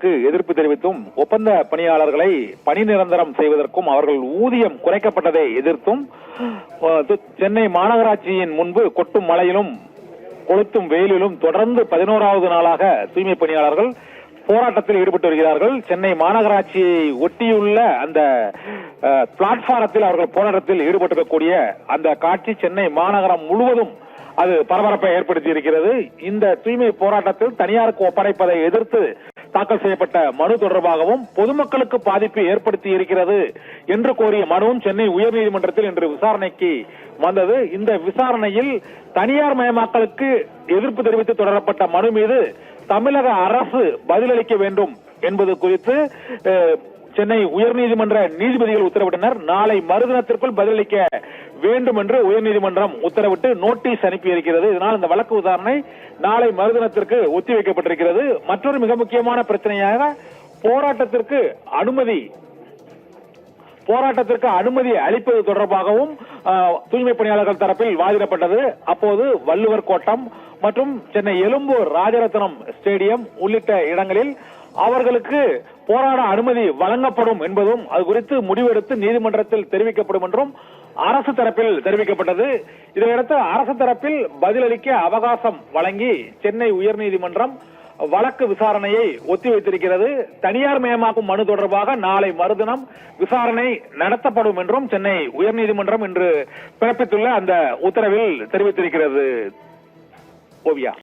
மாற்றத்திற்கு எதிர்ப்பு தெரிவித்தும் ஒப்பந்த பணியாளர்களை பணி நிரந்தரம் செய்வதற்கும் அவர்கள் ஊதியம் குறைக்கப்பட்டதை எதிர்த்தும் சென்னை மாநகராட்சியின் முன்பு கொட்டும் மழையிலும் கொளுத்தும் வெயிலிலும் தொடர்ந்து 11வது நாளாக தூய்மை பணியாளர்கள் போராட்டத்தில் ஈடுபட்டு வருகிறார்கள். சென்னை மாநகராட்சியை ஒட்டியுள்ள அந்த பிளாட்பாரத்தில் அவர்கள் போராட்டத்தில் ஈடுபட்டிருக்கக்கூடிய அந்த காட்சி சென்னை மாநகரம் முழுவதும் அது பரபரப்பை ஏற்படுத்தி இருக்கிறது. இந்த தூய்மை போராட்டத்தில் தனியாருக்கு ஒப்படைப்பதை எதிர்த்து தாக்கல் செய்யப்பட்ட மனு தொடர்பாகவும் பொதுமக்களுக்கு பாதிப்பு ஏற்படுத்தி இருக்கிறது என்று கோரிய மனுவும் சென்னை உயர்நீதிமன்றத்தில் இன்று விசாரணைக்கு வந்தது. இந்த விசாரணையில் தனியார் மயமாக்கலுக்கு எதிர்ப்பு தெரிவித்து தொடரப்பட்ட மனு மீது தமிழக அரசு பதிலளிக்க வேண்டும் என்பது குறித்து சென்னை உயர்நீதிமன்ற நீதிபதிகள் உத்தரவிட்டனர். நாளை மறுதினத்திற்குள் பதிலளிக்க வேண்டும் என்று உயர்நீதிமன்றம் உத்தரவிட்டு நோட்டீஸ் அனுப்பியிருக்கிறது. இதனால் இந்த வழக்கு விசாரணை நாளை மறுதினத்திற்கு ஒத்திவைக்கப்பட்டிருக்கிறது. மற்றொரு மிக முக்கியமான பிரச்சனையாக போராட்டத்திற்கு அனுமதி அளிப்பது தொடர்பாகவும் தூய்மை பணியாளர்கள் தரப்பில் வாதிடப்பட்டது. அப்போது வள்ளுவர் கோட்டம் மற்றும் சென்னை எழும்பூர் ராஜரத்னம் ஸ்டேடியம் உள்ளிட்ட இடங்களில் அவர்களுக்கு போராட அனுமதி வழங்கப்படும் என்பதும் அது குறித்து முடிவெடுத்து நீதிமன்றத்தில் தெரிவிக்கப்படும் என்றும் அரசு தரப்பில் தெரிவிக்கப்பட்டது. இதையடுத்து அரசு தரப்பில் பதிலளிக்க அவகாசம் வழங்கி சென்னை உயர்நீதிமன்றம் வழக்கு விசாரணையை ஒத்திவைத்திருக்கிறது. தனியார் மயமாக்கும் மனு தொடர்பாக நாளை மறுதினம் விசாரணை நடத்தப்படும் என்றும் சென்னை உயர்நீதிமன்றம் இன்று பிறப்பித்துள்ள அந்த உத்தரவில் தெரிவித்திருக்கிறது. ஓவியா.